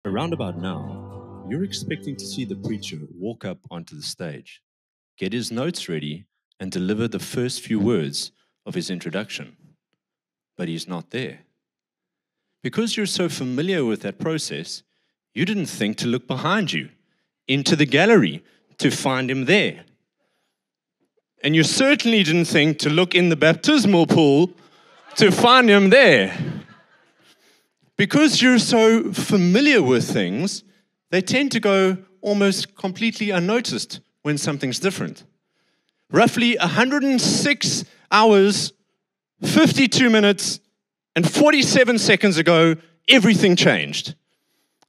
Around about now, you're expecting to see the preacher walk up onto the stage, get his notes ready, and deliver the first few words of his introduction. But he's not there. Because you're so familiar with that process, you didn't think to look behind you, into the gallery, to find him there. And you certainly didn't think to look in the baptismal pool to find him there. Because you're so familiar with things, they tend to go almost completely unnoticed when something's different. Roughly 106 hours, 52 minutes, and 47 seconds ago, everything changed.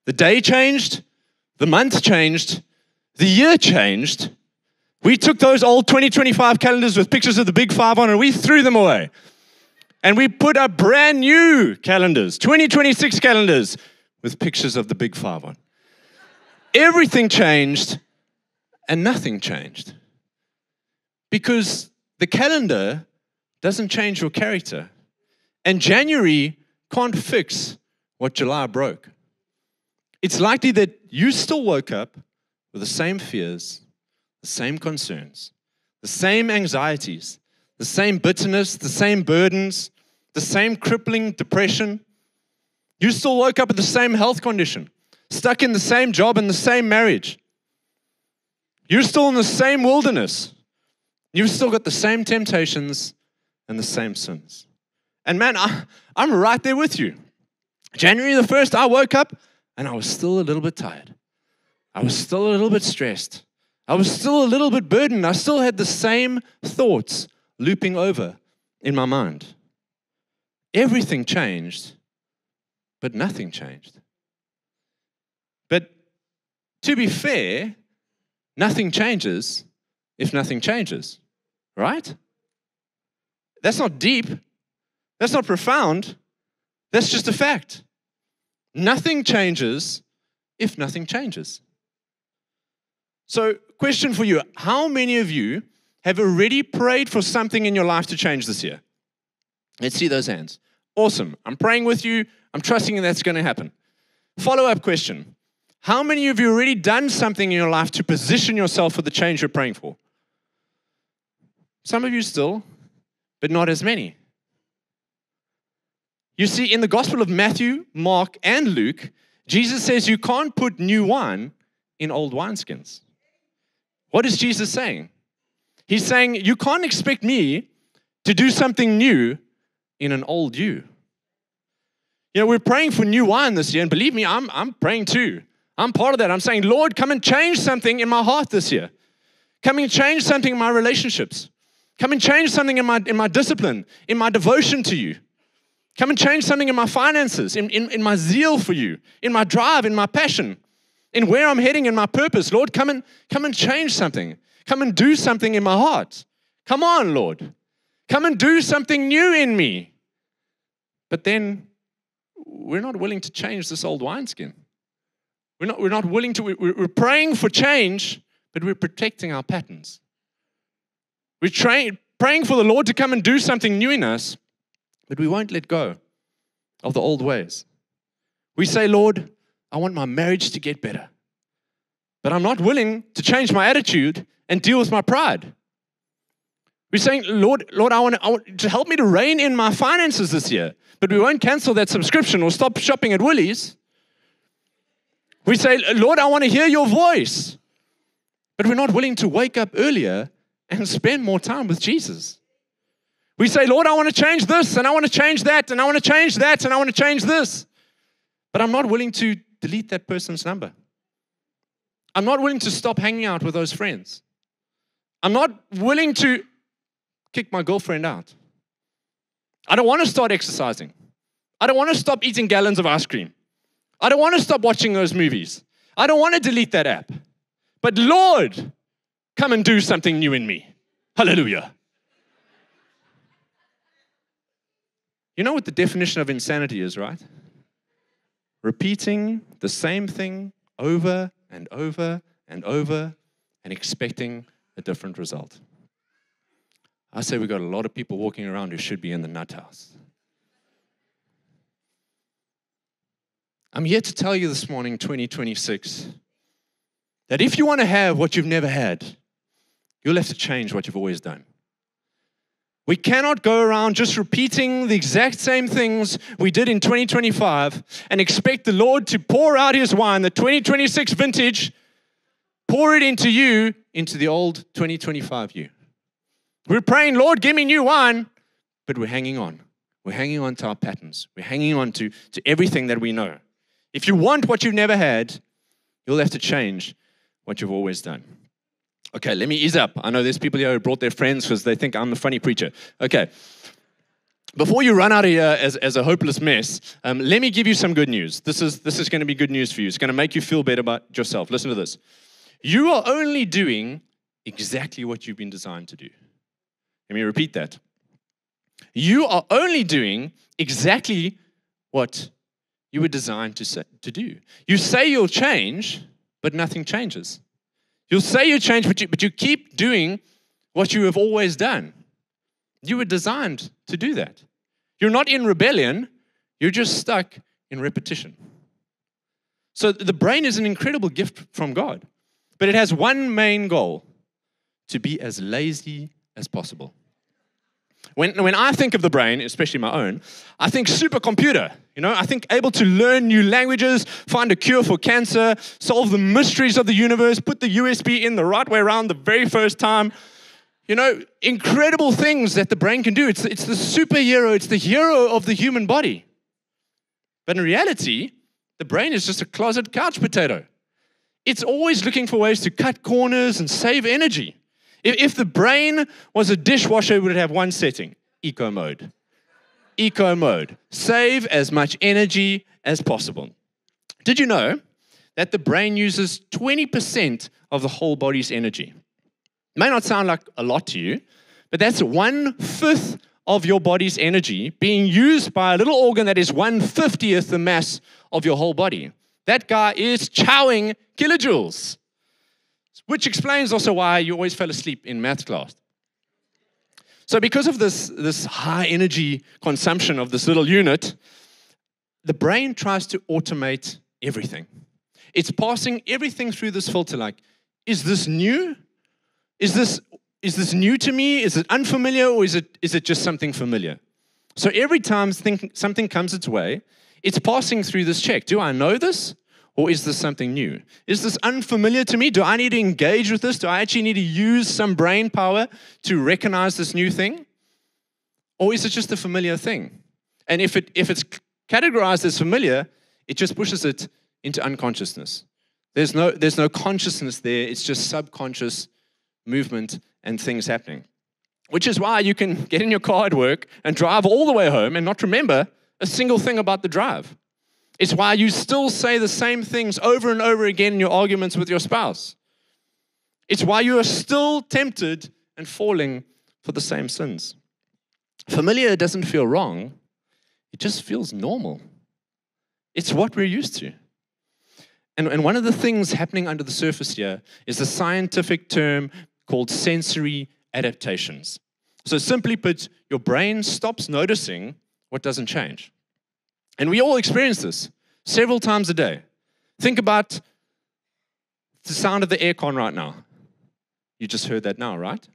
The day changed, the month changed, the year changed. We took those old 2025 calendars with pictures of the Big Five on and we threw them away. And we put up brand new calendars, 2026 calendars, with pictures of the Big Five on. Everything changed and nothing changed. Because the calendar doesn't change your character. And January can't fix what July broke. It's likely that you still woke up with the same fears, the same concerns, the same anxieties, the same bitterness, the same burdens, the same crippling depression. You still woke up with the same health condition, stuck in the same job and the same marriage. You're still in the same wilderness. You've still got the same temptations and the same sins. And man, I'm right there with you. January the 1st, I woke up and I was still a little bit tired. I was still a little bit stressed. I was still a little bit burdened. I still had the same thoughts looping over in my mind. Everything changed, but nothing changed. But to be fair, nothing changes if nothing changes, right? That's not deep. That's not profound. That's just a fact. Nothing changes if nothing changes. So, question for you. How many of you have already prayed for something in your life to change this year? Let's see those hands. Awesome. I'm praying with you. I'm trusting that's going to happen. Follow-up question. How many of you already done something in your life to position yourself for the change you're praying for? Some of you still, but not as many. You see, in the Gospel of Matthew, Mark, and Luke, Jesus says you can't put new wine in old wineskins. What is Jesus saying? He's saying you can't expect me to do something new in an old you. You know, we're praying for new wine this year, and believe me, I'm praying too. I'm part of that. I'm saying, Lord, come and change something in my heart this year. Come and change something in my relationships. Come and change something in my discipline, in my devotion to you. Come and change something in my finances, in my zeal for you, in my drive, in my passion, in where I'm heading, in my purpose. Lord, come and change something. Come and do something in my heart. Come on, Lord. Come and do something new in me. But then we're not willing to change this old wineskin. We're not willing to, we're praying for change, but we're protecting our patterns. We're praying for the Lord to come and do something new in us, but we won't let go of the old ways. We say, Lord, I want my marriage to get better, but I'm not willing to change my attitude and deal with my pride. We're saying, Lord, I want to help me to rein in my finances this year, but we won't cancel that subscription or stop shopping at Woolies. We say, Lord, I want to hear your voice, but we're not willing to wake up earlier and spend more time with Jesus. We say, Lord, I want to change this, and I want to change that, and I want to change that, and I want to change this. But I'm not willing to delete that person's number. I'm not willing to stop hanging out with those friends. I'm not willing to kick my girlfriend out. I don't want to start exercising. I don't want to stop eating gallons of ice cream. I don't want to stop watching those movies. I don't want to delete that app. But Lord, come and do something new in me. Hallelujah. You know what the definition of insanity is, right? Repeating the same thing over and over and over and expecting a different result. I say we've got a lot of people walking around who should be in the nut house. I'm here to tell you this morning, 2026, that if you want to have what you've never had, you'll have to change what you've always done. We cannot go around just repeating the exact same things we did in 2025 and expect the Lord to pour out his wine, the 2026 vintage, pour it into you, into the old 2025 you. We're praying, Lord, give me new wine, but we're hanging on. We're hanging on to our patterns. We're hanging on to everything that we know. If you want what you've never had, you'll have to change what you've always done. Okay, let me ease up. I know there's people here who brought their friends because they think I'm the funny preacher. Okay. Before you run out of here as a hopeless mess, let me give you some good news. This is going to be good news for you. It's going to make you feel better about yourself. Listen to this. You are only doing exactly what you've been designed to do. Let me repeat that. You are only doing exactly what you were designed to do. You say you'll change, but nothing changes. You'll say you change, but you keep doing what you have always done. You were designed to do that. You're not in rebellion. You're just stuck in repetition. So the brain is an incredible gift from God, but it has one main goal: to be as lazy as possible. When I think of the brain, especially my own, I think supercomputer. I think able to learn new languages, find a cure for cancer, solve the mysteries of the universe, put the USB in the right way around the very first time. Incredible things that the brain can do. It's the superhero. It's the hero of the human body. But in reality, the brain is just a closet couch potato. It's always looking for ways to cut corners and save energy. If the brain was a dishwasher, it would have one setting: eco mode. Eco mode. Save as much energy as possible. Did you know that the brain uses 20% of the whole body's energy? It may not sound like a lot to you, but that's 1/5 of your body's energy being used by a little organ that is 1/50th the mass of your whole body. That guy is chowing kilojoules, which explains also why you always fell asleep in math class. So because of this high energy consumption of this little unit, the brain tries to automate everything. It's passing everything through this filter like, is this new? Is this new to me? Is it unfamiliar, or is it just something familiar? So every time something comes its way, it's passing through this check. Do I know this? Or is this something new? Is this unfamiliar to me? Do I need to engage with this? Do I actually need to use some brain power to recognize this new thing? Or is it just a familiar thing? And if it's categorized as familiar, it just pushes it into unconsciousness. There's no consciousness there. It's just subconscious movement and things happening. Which is why you can get in your car at work and drive all the way home and not remember a single thing about the drive. It's why you still say the same things over and over again in your arguments with your spouse. It's why you are still tempted and falling for the same sins. Familiar doesn't feel wrong. It just feels normal. It's what we're used to. And one of the things happening under the surface here is the scientific term called sensory adaptations. So simply put, your brain stops noticing what doesn't change. And we all experience this several times a day. Think about the sound of the aircon right now. You just heard that now, right?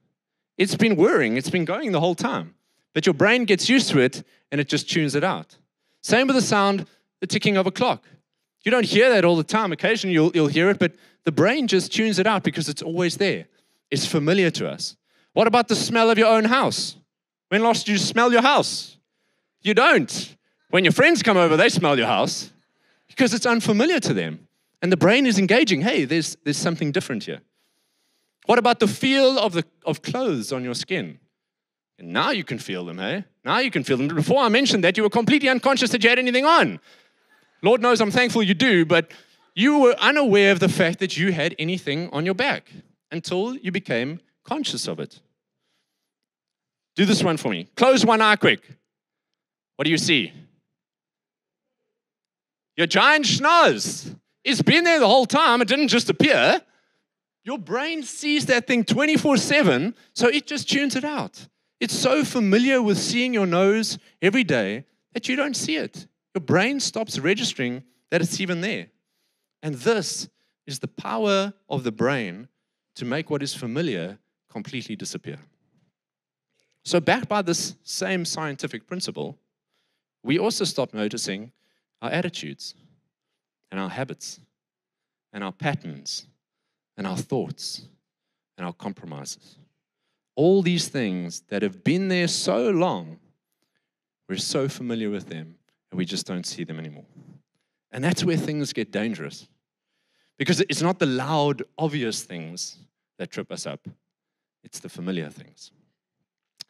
It's been whirring. It's been going the whole time. But your brain gets used to it, and it just tunes it out. Same with the sound, the ticking of a clock. You don't hear that all the time. Occasionally you'll hear it, but the brain just tunes it out because it's always there. It's familiar to us. What about the smell of your own house? When last did you smell your house? You don't. When your friends come over, they smell your house because it's unfamiliar to them. And the brain is engaging. Hey, there's something different here. What about the feel of clothes on your skin? And now you can feel them, hey? Now you can feel them. Before I mentioned that, you were completely unconscious that you had anything on. Lord knows I'm thankful you do, but you were unaware of the fact that you had anything on your back until you became conscious of it. Do this one for me. Close one eye quick. What do you see? Your giant schnoz. It's been there the whole time. It didn't just appear. Your brain sees that thing 24/7, so it just tunes it out. It's so familiar with seeing your nose every day that you don't see it. Your brain stops registering that it's even there. And this is the power of the brain to make what is familiar completely disappear. So backed by this same scientific principle, we also stop noticing our attitudes and our habits and our patterns and our thoughts and our compromises. All these things that have been there so long, we're so familiar with them and we just don't see them anymore. And that's where things get dangerous. Because it's not the loud, obvious things that trip us up. It's the familiar things.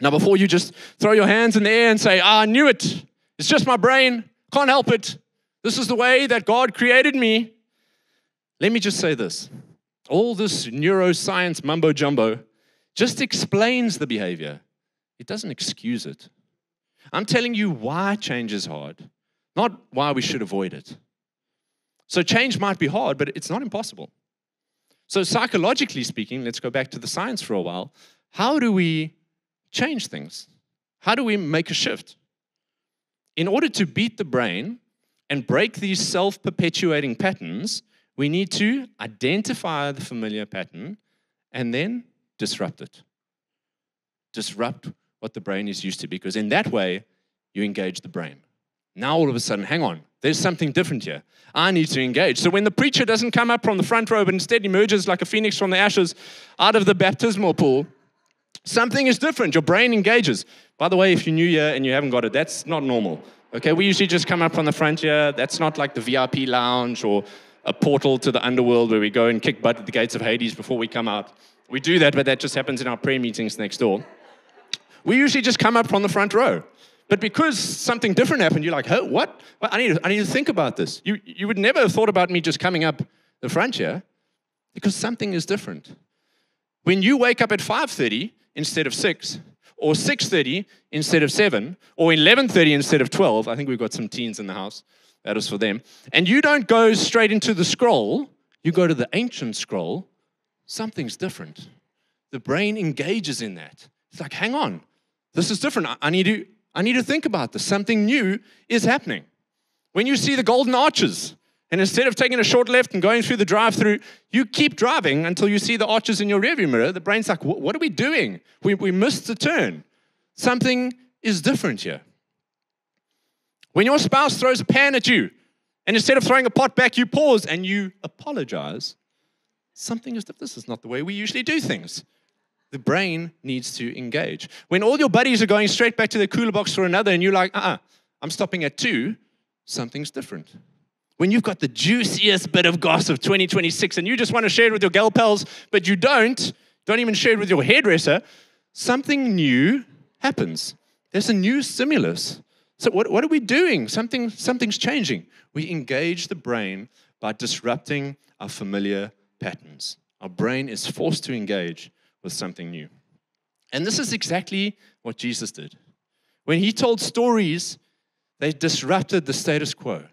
Now, before you just throw your hands in the air and say, I knew it. It's just my brain. Can't help it. This is the way that God created me. Let me just say this. All this neuroscience mumbo-jumbo just explains the behavior. It doesn't excuse it. I'm telling you why change is hard, not why we should avoid it. So change might be hard, but it's not impossible. So psychologically speaking, let's go back to the science for a while. How do we change things? How do we make a shift? In order to beat the brain and break these self-perpetuating patterns, we need to identify the familiar pattern and then disrupt it. Disrupt what the brain is used to, because in that way, you engage the brain. Now all of a sudden, hang on, there's something different here. I need to engage. So when the preacher doesn't come up from the front row, but instead emerges like a phoenix from the ashes out of the baptismal pool, something is different. Your brain engages. By the way, if you're new here and you haven't got it, that's not normal. Okay, we usually just come up from the front here. That's not like the VIP lounge or a portal to the underworld where we go and kick butt at the gates of Hades before we come out. We do that, but that just happens in our prayer meetings next door. We usually just come up from the front row. But because something different happened, you're like, oh, what? Well, I need to think about this. You would never have thought about me just coming up the front here because something is different. When you wake up at 5:30 instead of 6, or 6:30 instead of 7, or 11:30 instead of 12, I think we've got some teens in the house, that is for them, and you don't go straight into the scroll, you go to the ancient scroll, something's different. The brain engages in that. It's like, hang on, this is different. I need to think about this. Something new is happening. When you see the golden arches, and instead of taking a short left and going through the drive-through, you keep driving until you see the arches in your rearview mirror. The brain's like, what are we doing? We missed the turn. Something is different here. When your spouse throws a pan at you, and instead of throwing a pot back, you pause and you apologize, something is different. This is not the way we usually do things. The brain needs to engage. When all your buddies are going straight back to their cooler box for another, and you're like, I'm stopping at 2, something's different. When you've got the juiciest bit of gossip 2026 and you just want to share it with your gal pals, but you don't even share it with your hairdresser, something new happens. There's a new stimulus. So what are we doing? Something's changing. We engage the brain by disrupting our familiar patterns. Our brain is forced to engage with something new. And this is exactly what Jesus did. When he told stories, they disrupted the status quo.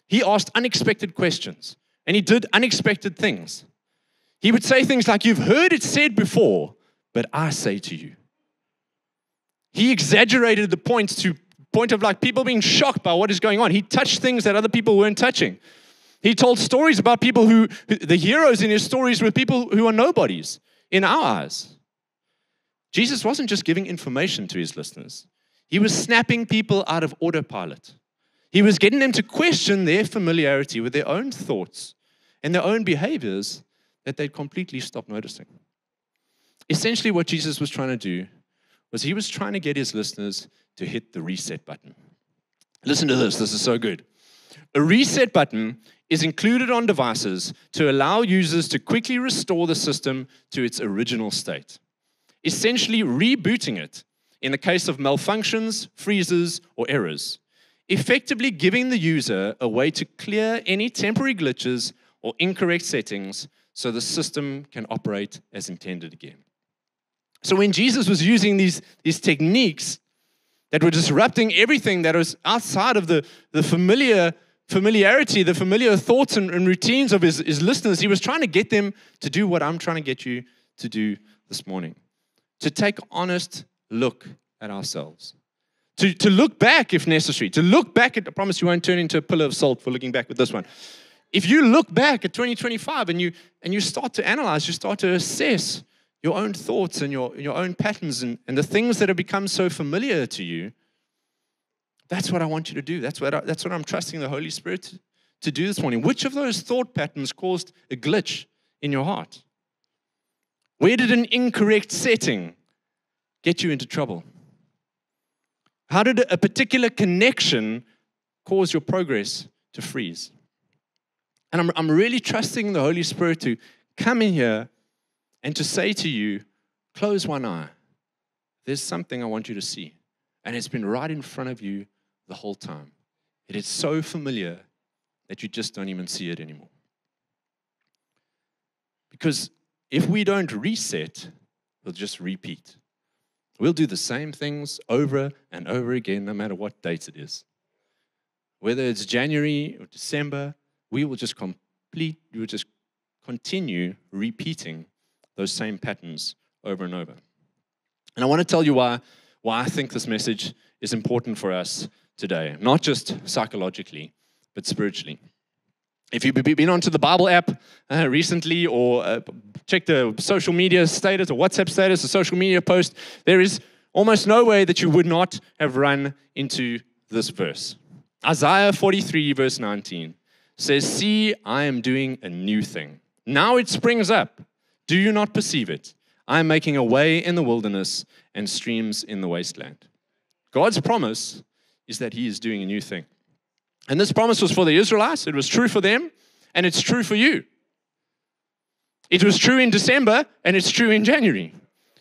He asked unexpected questions, and he did unexpected things. He would say things like, you've heard it said before, but I say to you. He exaggerated the point to point of like people being shocked by what is going on. He touched things that other people weren't touching. He told stories about people who the heroes in his stories were people who are nobodies in our eyes. Jesus wasn't just giving information to his listeners. He was snapping people out of autopilot. He was getting them to question their familiarity with their own thoughts and their own behaviors that they'd completely stopped noticing. Essentially, what Jesus was trying to do was he was trying to get his listeners to hit the reset button. Listen to this. This is so good. A reset button is included on devices to allow users to quickly restore the system to its original state, essentially rebooting it in the case of malfunctions, freezes, or errors, effectively giving the user a way to clear any temporary glitches or incorrect settings so the system can operate as intended again. So when Jesus was using these techniques that were disrupting everything that was outside of the familiarity, the familiar thoughts and routines of his listeners, he was trying to get them to do what I'm trying to get you to do this morning, to take an honest look at ourselves, To look back if necessary. To look back at, I promise you won't turn into a pillar of salt for looking back with this one. If you look back at 2025 and you start to analyze, you start to assess your own thoughts and your own patterns and the things that have become so familiar to you, that's what I want you to do. That's what I'm trusting the Holy Spirit to do this morning. Which of those thought patterns caused a glitch in your heart? Where did an incorrect setting get you into trouble? How did a particular connection cause your progress to freeze? And I'm really trusting the Holy Spirit to come in here and to say to you, close one eye. There's something I want you to see. And it's been right in front of you the whole time. It is so familiar that you just don't even see it anymore. Because if we don't reset, we'll just repeat. We'll do the same things over and over again, no matter what date it is. Whether it's January or December, we will just continue repeating those same patterns over and over. And I want to tell you why I think this message is important for us today, not just psychologically, but spiritually. If you've been onto the Bible app recently or checked the social media status or WhatsApp status or social media post, there is almost no way that you would not have run into this verse. Isaiah 43 verse 19 says, "See, I am doing a new thing. Now it springs up. Do you not perceive it? I am making a way in the wilderness and streams in the wasteland." God's promise is that He is doing a new thing. And this promise was for the Israelites. It was true for them, and it's true for you. It was true in December, and it's true in January.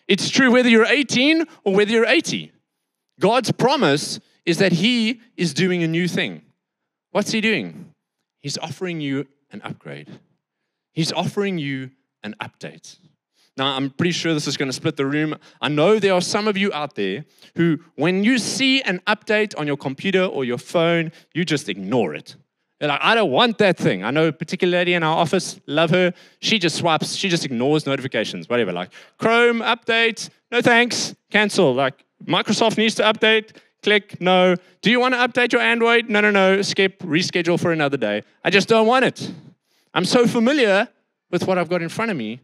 It's true whether you're 18 or whether you're 80. God's promise is that He is doing a new thing. What's He doing? He's offering you an upgrade. He's offering you an update. Now, I'm pretty sure this is going to split the room. I know there are some of you out there who, when you see an update on your computer or your phone, you just ignore it. You're like, I don't want that thing. I know a particular lady in our office, love her. She just swipes, she just ignores notifications, whatever. Like, Chrome, update, no thanks, cancel. Like, Microsoft needs to update, click, no. Do you want to update your Android? No, skip, reschedule for another day. I just don't want it. I'm so familiar with what I've got in front of me.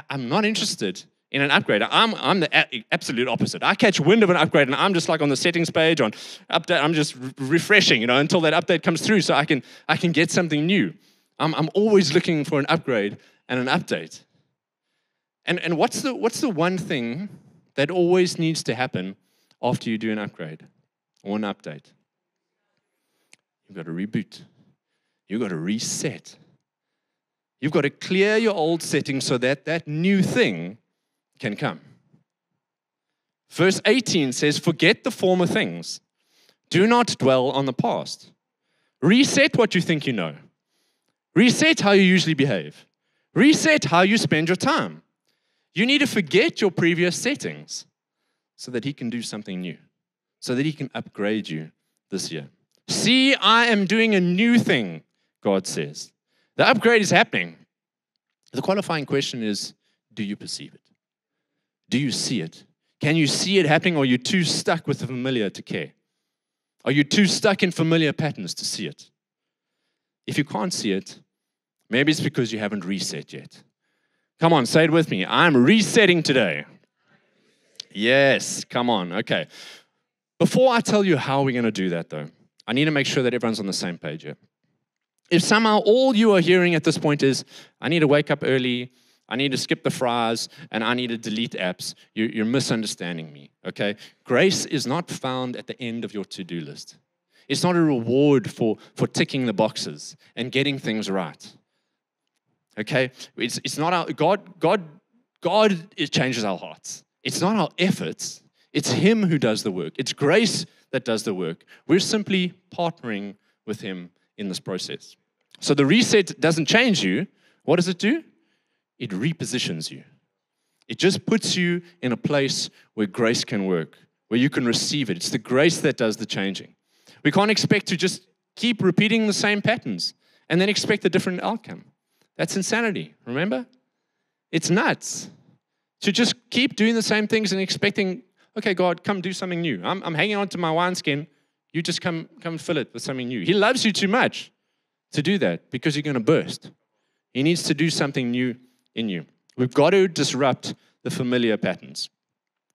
I'm not interested in an upgrade. I'm the absolute opposite. I catch wind of an upgrade, and I'm just like on the settings page on update. I'm just refreshing, until that update comes through, so I can get something new. I'm always looking for an upgrade and an update. And what's the one thing that always needs to happen after you do an upgrade or an update? You've got to reboot. You've got to reset. You've got to clear your old settings so that that new thing can come. Verse 18 says, "Forget the former things. Do not dwell on the past. Reset what you think you know. Reset how you usually behave. Reset how you spend your time. You need to forget your previous settings so that He can do something new, so that He can upgrade you this year. See, I am doing a new thing," God says. The upgrade is happening. The qualifying question is, do you perceive it? Do you see it? Can you see it happening, or are you too stuck with the familiar to care? Are you too stuck in familiar patterns to see it? If you can't see it, maybe it's because you haven't reset yet. Come on, say it with me. I'm resetting today. Yes, come on. Okay. Before I tell you how we're going to do that, though, I need to make sure that everyone's on the same page here. If somehow all you are hearing at this point is, I need to wake up early, I need to skip the fries, and I need to delete apps, you're misunderstanding me, okay? Grace is not found at the end of your to-do list. It's not a reward for ticking the boxes and getting things right, okay? It's not our, God it changes our hearts. It's not our efforts. It's Him who does the work. It's grace that does the work. We're simply partnering with Him in this process. So the reset doesn't change you. What does it do? It repositions you. It just puts you in a place where grace can work, where you can receive it. It's the grace that does the changing. We can't expect to just keep repeating the same patterns and then expect a different outcome. That's insanity, remember? It's nuts to just keep doing the same things and expecting, Okay, God, come do something new. I'm hanging on to my wineskin. You just come fill it with something new. He loves you too much to do that because you're going to burst. He needs to do something new in you. We've got to disrupt the familiar patterns.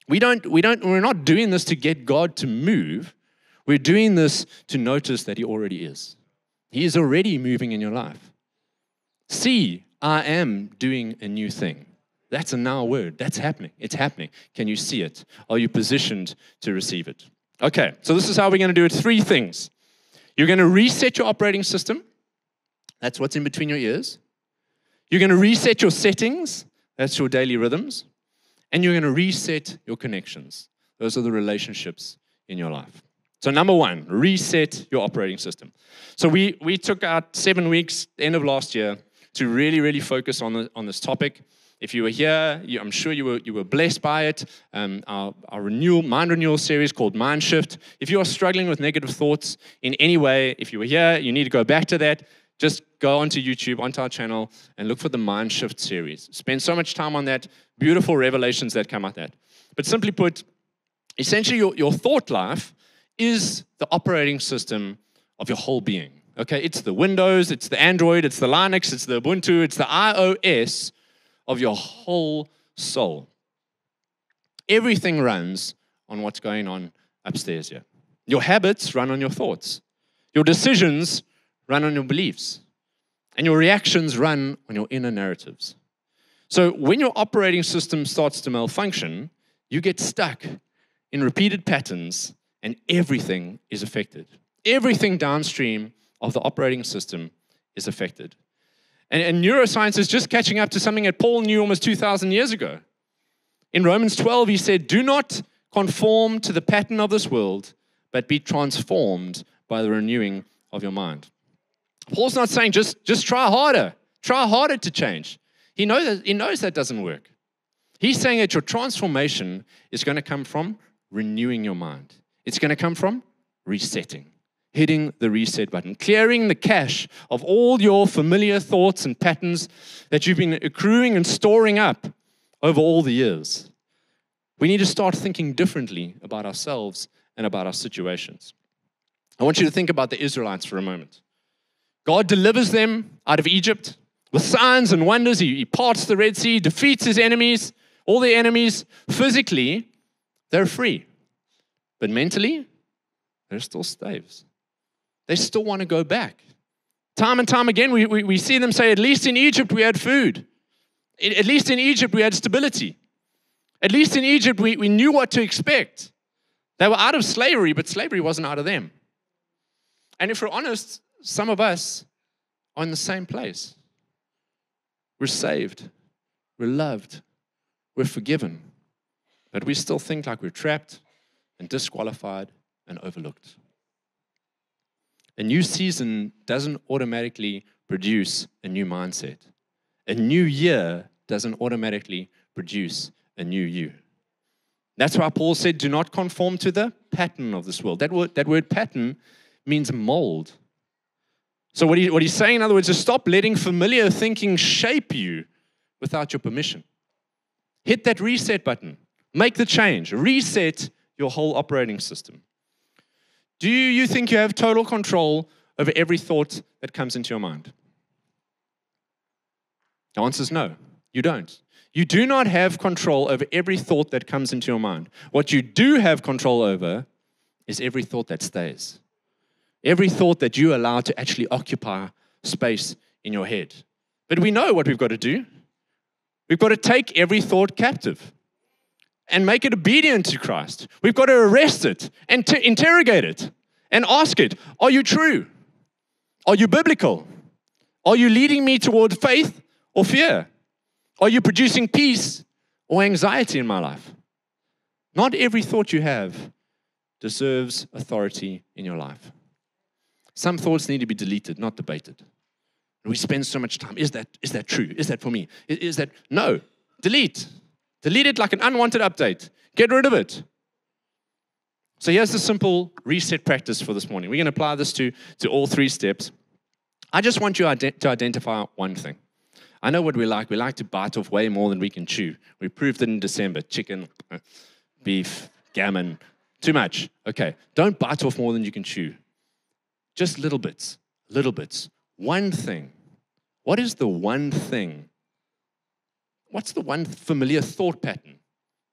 We're not doing this to get God to move. We're doing this to notice that He already is. He is already moving in your life. See, I am doing a new thing. That's a now word. That's happening. It's happening. Can you see it? Are you positioned to receive it? Okay, so this is how we're going to do it. 3 things. You're going to reset your operating system. That's what's in between your ears. You're going to reset your settings. That's your daily rhythms. And you're going to reset your connections. Those are the relationships in your life. So number 1, reset your operating system. So we took out 7 weeks, end of last year, to really, really focus on this topic. If you were here, I'm sure you were blessed by it. Our mind renewal series called Mind Shift. If you are struggling with negative thoughts in any way, if you were here, you need to go back to that. Just go onto YouTube, onto our channel, and look for the Mind Shift series. Spend so much time on that. Beautiful revelations that come out of that. But simply put, essentially your thought life is the operating system of your whole being. Okay, it's the Windows, it's the Android, it's the Linux, it's the Ubuntu, it's the iOS of your whole soul. Everything runs on what's going on upstairs here. Your habits run on your thoughts. Your decisions run on your beliefs. And your reactions run on your inner narratives. So when your operating system starts to malfunction, you get stuck in repeated patterns and everything is affected. Everything downstream of the operating system is affected. And neuroscience is just catching up to something that Paul knew almost 2,000 years ago. In Romans 12, he said, "Do not conform to the pattern of this world, but be transformed by the renewing of your mind." Paul's not saying just try harder. Try harder to change. He knows that doesn't work. He's saying that your transformation is going to come from renewing your mind. It's going to come from resetting. Hitting the reset button, clearing the cache of all your familiar thoughts and patterns that you've been accruing and storing up over all the years. We need to start thinking differently about ourselves and about our situations. I want you to think about the Israelites for a moment. God delivers them out of Egypt with signs and wonders. He parts the Red Sea, defeats his enemies, all their enemies. Physically, they're free. But mentally, they're still slaves. They still want to go back. Time and time again, we see them say, at least in Egypt we had food. At least in Egypt we had stability. At least in Egypt we knew what to expect. They were out of slavery, but slavery wasn't out of them. And if we're honest, some of us are in the same place. We're saved. We're loved. We're forgiven. But we still think like we're trapped and disqualified and overlooked. A new season doesn't automatically produce a new mindset. A new year doesn't automatically produce a new you. That's why Paul said, do not conform to the pattern of this world. That word pattern means mold. So what he's saying, in other words, is stop letting familiar thinking shape you without your permission. Hit that reset button. Make the change. Reset your whole operating system. Do you think you have total control over every thought that comes into your mind? The answer is no, you don't. You do not have control over every thought that comes into your mind. What you do have control over is every thought that stays. Every thought that you allow to actually occupy space in your head. But we know what we've got to do. We've got to take every thought captive and make it obedient to Christ. We've got to arrest it and to interrogate it and ask it, are you true? Are you biblical? Are you leading me toward faith or fear? Are you producing peace or anxiety in my life? Not every thought you have deserves authority in your life. Some thoughts need to be deleted, not debated. We spend so much time, is that true? Is that for me? Is that, no, delete. Delete it like an unwanted update. Get rid of it. So here's the simple reset practice for this morning. We're going to apply this to all 3 steps. I just want you to identify one thing. I know what we like. We like to bite off way more than we can chew. We proved it in December. Chicken, beef, backgammon. Too much. Okay. Don't bite off more than you can chew. Just little bits. Little bits. One thing. What is the one thing? What's the one familiar thought pattern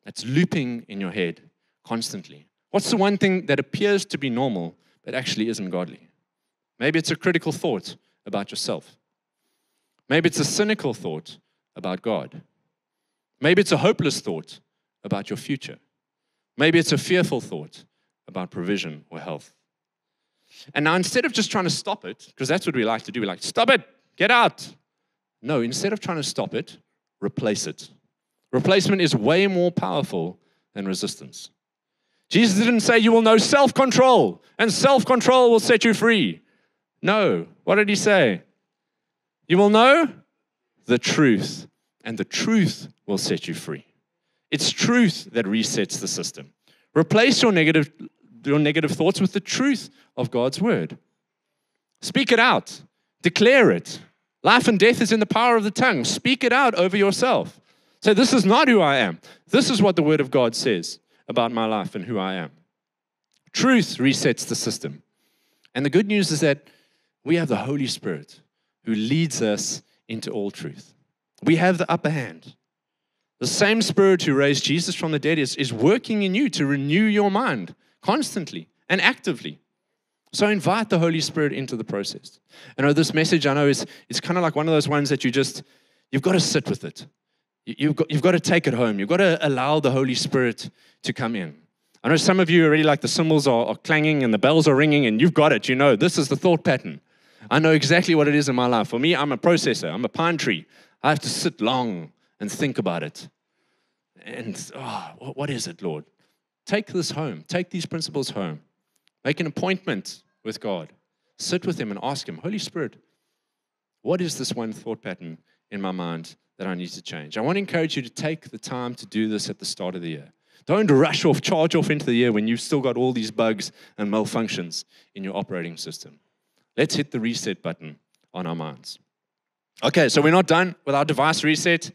that's looping in your head constantly? What's the one thing that appears to be normal but actually isn't godly? Maybe it's a critical thought about yourself. Maybe it's a cynical thought about God. Maybe it's a hopeless thought about your future. Maybe it's a fearful thought about provision or health. And now instead of just trying to stop it, because that's what we like to do, we like, stop it, get out. No, instead of trying to stop it, replace it. Replacement is way more powerful than resistance. Jesus didn't say you will know self-control, and self-control will set you free. No. What did he say? You will know the truth, and the truth will set you free. It's truth that resets the system. Replace your negative thoughts with the truth of God's word. Speak it out. Declare it. Life and death is in the power of the tongue. Speak it out over yourself. Say, this is not who I am. This is what the word of God says about my life and who I am. Truth resets the system. And the good news is that we have the Holy Spirit who leads us into all truth. We have the upper hand. The same Spirit who raised Jesus from the dead is working in you to renew your mind constantly and actively. So invite the Holy Spirit into the process. This message, I know, it's kind of like one of those ones that you've got to sit with it. You've got to take it home. You've got to allow the Holy Spirit to come in. I know some of you already, like, the cymbals are clanging and the bells are ringing, and you've got it. You know, this is the thought pattern. I know exactly what it is in my life. For me, I'm a processor. I'm a pine tree. I have to sit long and think about it. And, what is it, Lord? Take this home. Take these principles home. Make an appointment with God. Sit with Him and ask Him, Holy Spirit, what is this one thought pattern in my mind that I need to change? I want to encourage you to take the time to do this at the start of the year. Don't charge off into the year when you've still got all these bugs and malfunctions in your operating system. Let's hit the reset button on our minds. Okay, so we're not done with our device reset.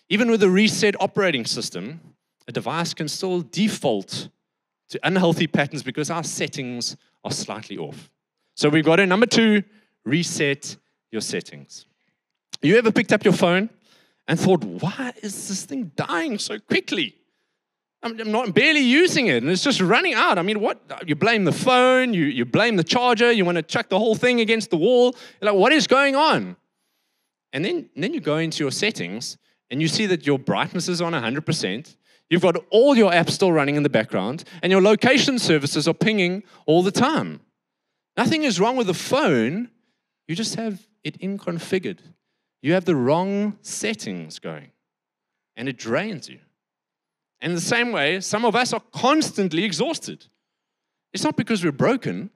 Even with a reset operating system, a device can still default to unhealthy patterns because our settings are slightly off. So we've got number 2, reset your settings. You ever picked up your phone and thought, why is this thing dying so quickly? I'm barely using it, and it's just running out. I mean, what? You blame the phone, you blame the charger, you want to chuck the whole thing against the wall. You're like, what is going on? And then you go into your settings, and you see that your brightness is on 100%. You've got all your apps still running in the background, and your location services are pinging all the time. Nothing is wrong with the phone. You just have it inconfigured. You have the wrong settings going, and it drains you. And in the same way, some of us are constantly exhausted. It's not because we're broken.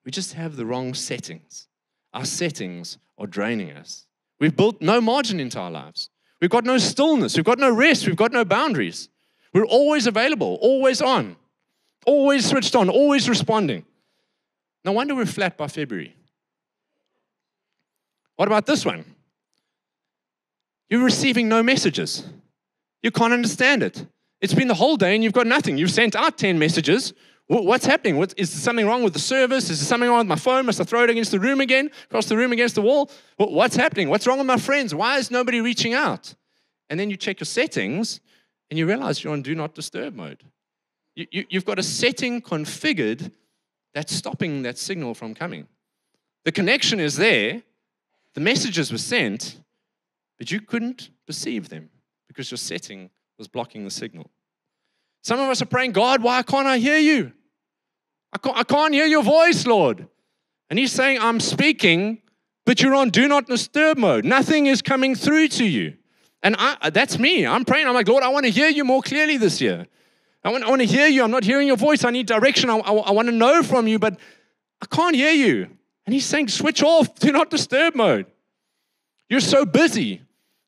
We just have the wrong settings. Our settings are draining us. We've built no margin into our lives. We've got no stillness. We've got no rest. We've got no boundaries. We're always available, always on, always switched on, always responding. No wonder we're flat by February. What about this one? You're receiving no messages. You can't understand it. It's been the whole day and you've got nothing. You've sent out 10 messages. What's happening? Is there something wrong with the service? Is there something wrong with my phone? Must I throw it against the room again? Across the room against the wall? What's happening? What's wrong with my friends? Why is nobody reaching out? And then you check your settings and you realize you're on do not disturb mode. You've got a setting configured that's stopping that signal from coming. The connection is there. The messages were sent, but you couldn't perceive them because your setting was blocking the signal. Some of us are praying, God, why can't I hear you? I can't hear your voice, Lord. And He's saying, I'm speaking, but you're on do not disturb mode. Nothing is coming through to you. And that's me. I'm praying. I'm like, Lord, I want to hear you more clearly this year. I want to hear you. I'm not hearing your voice. I need direction. I want to know from you, but I can't hear you. And He's saying, switch off, do not disturb mode. You're so busy.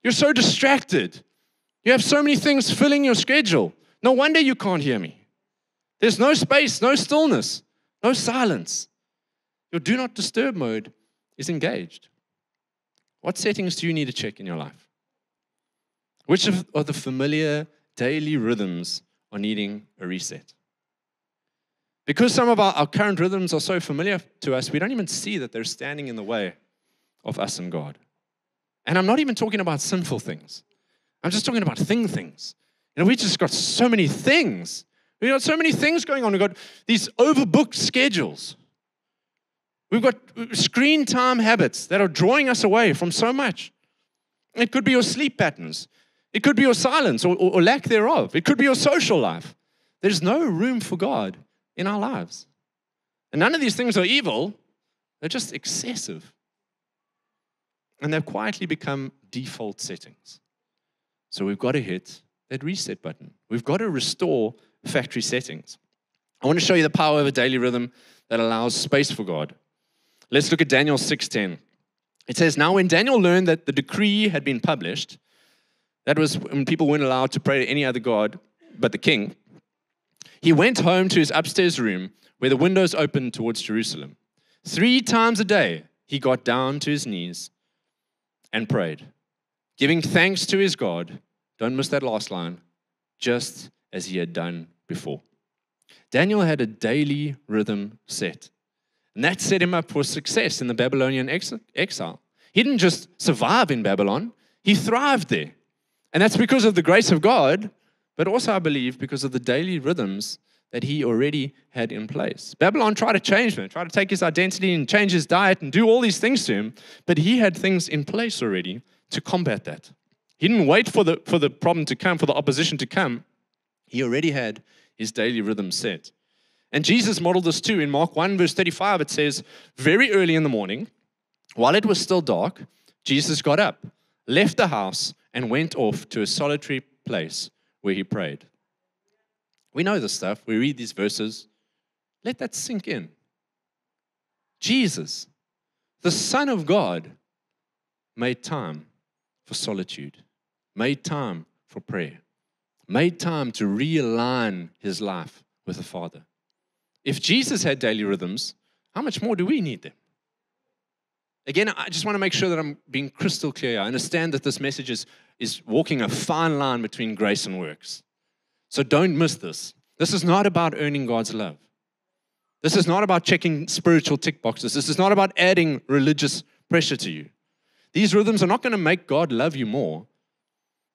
You're so distracted. You have so many things filling your schedule. No wonder you can't hear me. There's no space, no stillness, no silence. Your do not disturb mode is engaged. What settings do you need to check in your life? Which of the familiar daily rhythms are needing a reset. Because some of our current rhythms are so familiar to us, we don't even see that they're standing in the way of us and God. And I'm not even talking about sinful things. I'm just talking about things. We just got so many things. We've got so many things going on. We've got these overbooked schedules. We've got screen time habits that are drawing us away from so much. It could be your sleep patterns. It could be your silence or lack thereof. It could be your social life. There's no room for God in our lives. And none of these things are evil. They're just excessive. And they've quietly become default settings. So we've got to hit that reset button. We've got to restore factory settings. I want to show you the power of a daily rhythm that allows space for God. Let's look at Daniel 6:10. It says, "Now when Daniel learned that the decree had been published," that was when people weren't allowed to pray to any other god but the king, "he went home to his upstairs room where the windows opened towards Jerusalem. 3 times a day he got down to his knees and prayed, giving thanks to his God," don't miss that last line, "just as he had done before." Daniel had a daily rhythm set. And that set him up for success in the Babylonian exile. He didn't just survive in Babylon, he thrived there. And that's because of the grace of God, but also, I believe, because of the daily rhythms that he already had in place. Babylon tried to change him, tried to take his identity and change his diet and do all these things to him, but he had things in place already to combat that. He didn't wait for the problem to come, for the opposition to come. He already had his daily rhythm set. And Jesus modeled this too. In Mark 1, verse 35, it says, "Very early in the morning, while it was still dark, Jesus got up, left the house, and went off to a solitary place where he prayed." We know this stuff. We read these verses. Let that sink in. Jesus, the Son of God, made time for solitude, made time for prayer, made time to realign his life with the Father. If Jesus had daily rhythms, how much more do we need them? Again, I just want to make sure that I'm being crystal clear. I understand that this message is walking a fine line between grace and works. So don't miss this. This is not about earning God's love. This is not about checking spiritual tick boxes. This is not about adding religious pressure to you. These rhythms are not going to make God love you more.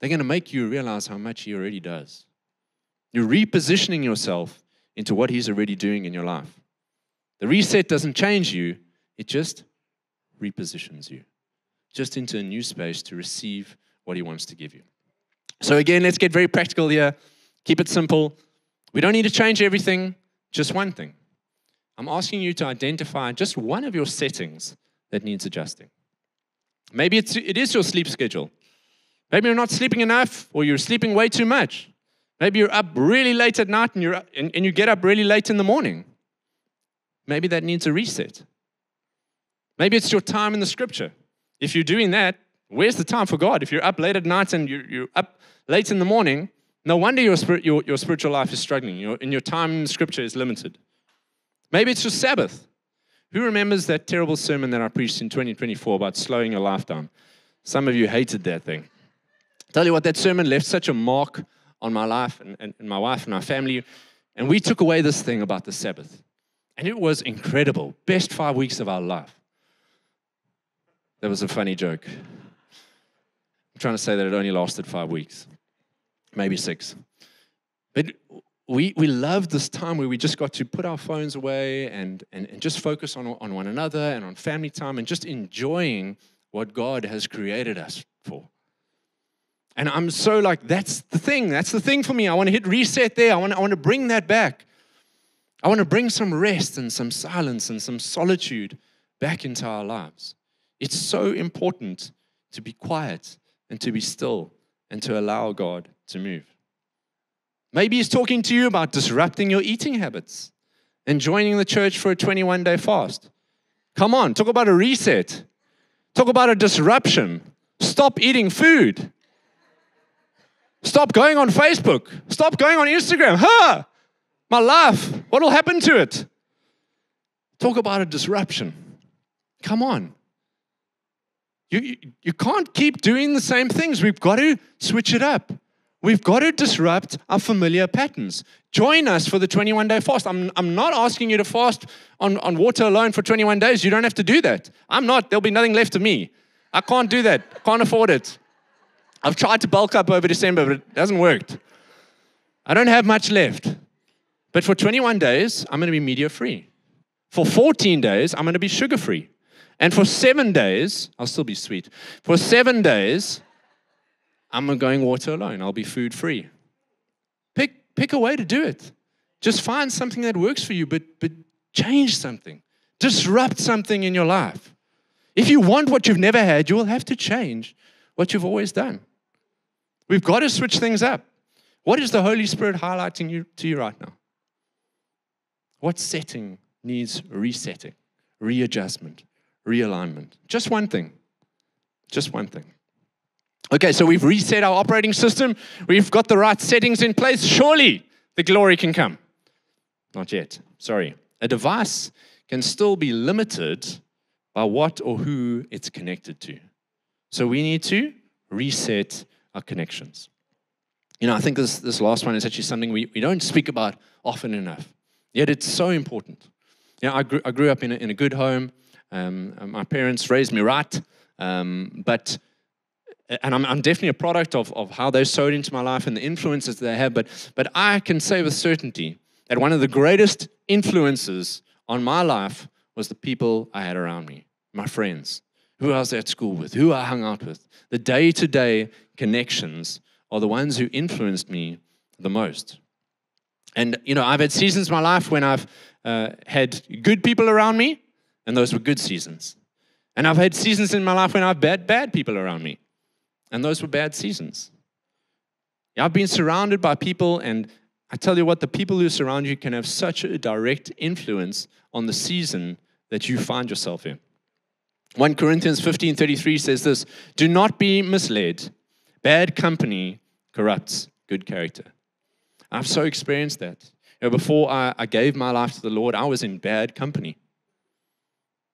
They're going to make you realize how much he already does. You're repositioning yourself into what he's already doing in your life. The reset doesn't change you. It just repositions you just into a new space to receive what he wants to give you. So again, let's get very practical here. Keep it simple. We don't need to change everything, just one thing. I'm asking you to identify just one of your settings that needs adjusting. Maybe it is your sleep schedule. Maybe you're not sleeping enough, or you're sleeping way too much. Maybe you're up really late at night and you get up really late in the morning. Maybe that needs a reset. Maybe it's your time in the scripture. If you're doing that, where's the time for God? If you're up late at night and you're up late in the morning, no wonder your spiritual life is struggling and your time in the scripture is limited. Maybe it's your Sabbath. Who remembers that terrible sermon that I preached in 2024 about slowing your life down? Some of you hated that thing. Tell you what, that sermon left such a mark on my life and my wife and our family. And we took away this thing about the Sabbath. And it was incredible. Best 5 weeks of our life. That was a funny joke. I'm trying to say that it only lasted 5 weeks. Maybe 6. But we loved this time where we just got to put our phones away and just focus on one another and on family time and just enjoying what God has created us for. And I'm so like, that's the thing. That's the thing for me. I want to hit reset there. I want to bring that back. I want to bring some rest and some silence and some solitude back into our lives. It's so important to be quiet and to be still and to allow God to move. Maybe he's talking to you about disrupting your eating habits and joining the church for a 21-day fast. Come on, talk about a reset. Talk about a disruption. Stop eating food. Stop going on Facebook. Stop going on Instagram. My life, what will happen to it? Talk about a disruption. Come on. You can't keep doing the same things. We've got to switch it up. We've got to disrupt our familiar patterns. Join us for the 21-day fast. I'm not asking you to fast on water alone for 21 days. You don't have to do that. I'm not. There'll be nothing left of me. I can't do that. I can't afford it. I've tried to bulk up over December, but it hasn't worked. I don't have much left. But for 21 days, I'm going to be media-free. For 14 days, I'm going to be sugar-free. And for 7 days, I'll still be sweet. For 7 days, I'm going water alone. I'll be food-free. Pick a way to do it. Just find something that works for you, but change something. Disrupt something in your life. If you want what you've never had, you will have to change what you've always done. We've got to switch things up. What is the Holy Spirit highlighting to you right now? What setting needs resetting, readjustment, realignment? Just one thing. Just one thing. Okay, so we've reset our operating system. We've got the right settings in place. Surely the glory can come. Not yet. Sorry. A device can still be limited by what or who it's connected to. So we need to reset our connections. I think this last one is actually something we don't speak about often enough. Yet it's so important. I grew up in a good home. My parents raised me right. And I'm definitely a product of how they sowed into my life and the influences that they have. But I can say with certainty that one of the greatest influences on my life was the people I had around me, my friends, who I was at school with, who I hung out with. The day-to-day connections are the ones who influenced me the most. And, I've had seasons in my life when I've had good people around me, and those were good seasons. And I've had seasons in my life when I've had bad people around me, and those were bad seasons. I've been surrounded by people, and I tell you what, the people who surround you can have such a direct influence on the season that you find yourself in. 1 Corinthians 15:33 says this, "Do not be misled. Bad company corrupts good character." I've so experienced that. Before I gave my life to the Lord, I was in bad company.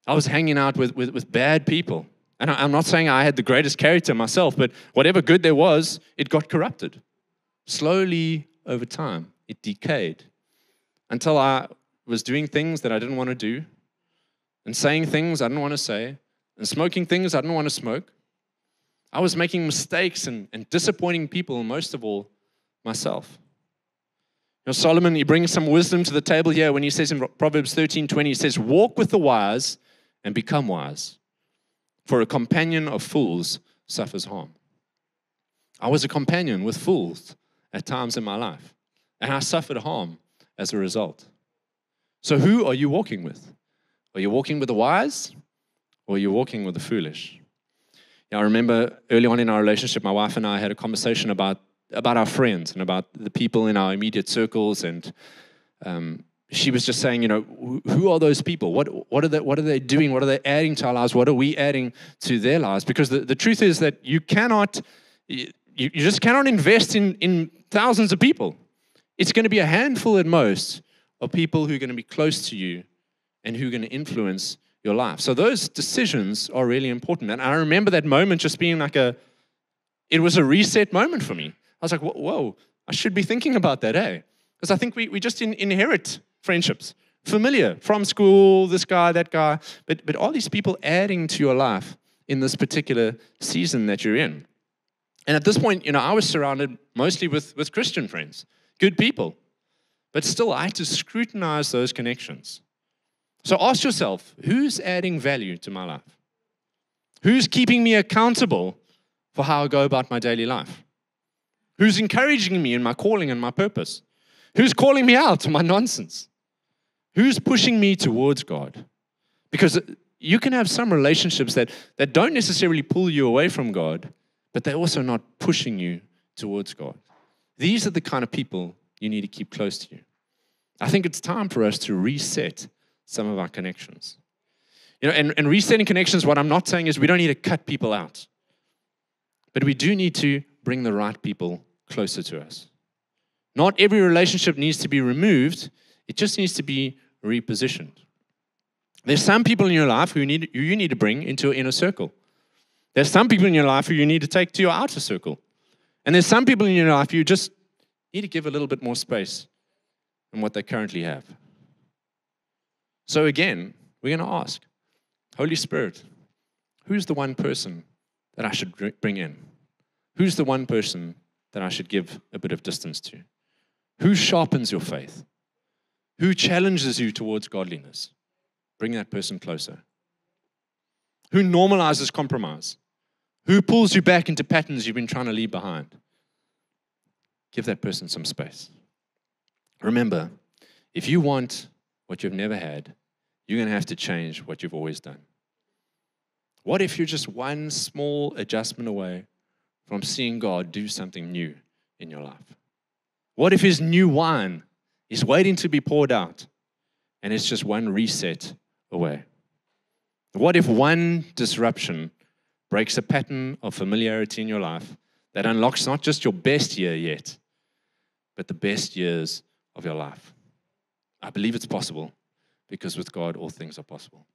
I was hanging out with bad people. And I'm not saying I had the greatest character myself, but whatever good there was, it got corrupted. Slowly, over time, it decayed until I was doing things that I didn't want to do and saying things I didn't want to say and smoking things I didn't want to smoke. I was making mistakes and disappointing people, most of all, myself. Solomon, he brings some wisdom to the table here when he says in Proverbs 13:20, he says, "Walk with the wise and become wise, for a companion of fools suffers harm." I was a companion with fools at times in my life, and I suffered harm as a result. So who are you walking with? Are you walking with the wise, or are you walking with the foolish? I remember early on in our relationship, my wife and I had a conversation about our friends and about the people in our immediate circles, and she was just saying, who are those people? What are they doing? What are they adding to our lives? What are we adding to their lives? Because the truth is that you just cannot invest in thousands of people. It's going to be a handful at most of people who are going to be close to you and who are going to influence your life. So those decisions are really important. And I remember that moment just being it was a reset moment for me. I was like, whoa, I should be thinking about that, eh? Because I think we just inherit friendships, familiar, from school, this guy, that guy. But are these people adding to your life in this particular season that you're in? And at this point, I was surrounded mostly with Christian friends, good people. But still, I had to scrutinize those connections. So ask yourself, who's adding value to my life? Who's keeping me accountable for how I go about my daily life? Who's encouraging me in my calling and my purpose? Who's calling me out on my nonsense? Who's pushing me towards God? Because you can have some relationships that don't necessarily pull you away from God, but they're also not pushing you towards God. These are the kind of people you need to keep close to you. I think it's time for us to reset some of our connections. And resetting connections, what I'm not saying is we don't need to cut people out. But we do need to bring the right people closer to us. Not every relationship needs to be removed. It just needs to be repositioned. There's some people in your life who you need to bring into your inner circle. There's some people in your life who you need to take to your outer circle. And there's some people in your life you just need to give a little bit more space than what they currently have. So again, we're going to ask, Holy Spirit, who's the one person that I should bring in? Who's the one person that I should give a bit of distance to? Who sharpens your faith? Who challenges you towards godliness? Bring that person closer. Who normalizes compromise? Who pulls you back into patterns you've been trying to leave behind? Give that person some space. Remember, if you want what you've never had, you're going to have to change what you've always done. What if you're just one small adjustment away from seeing God do something new in your life? What if His new wine is waiting to be poured out and it's just one reset away? What if one disruption breaks a pattern of familiarity in your life that unlocks not just your best year yet, but the best years of your life? I believe it's possible because with God, all things are possible.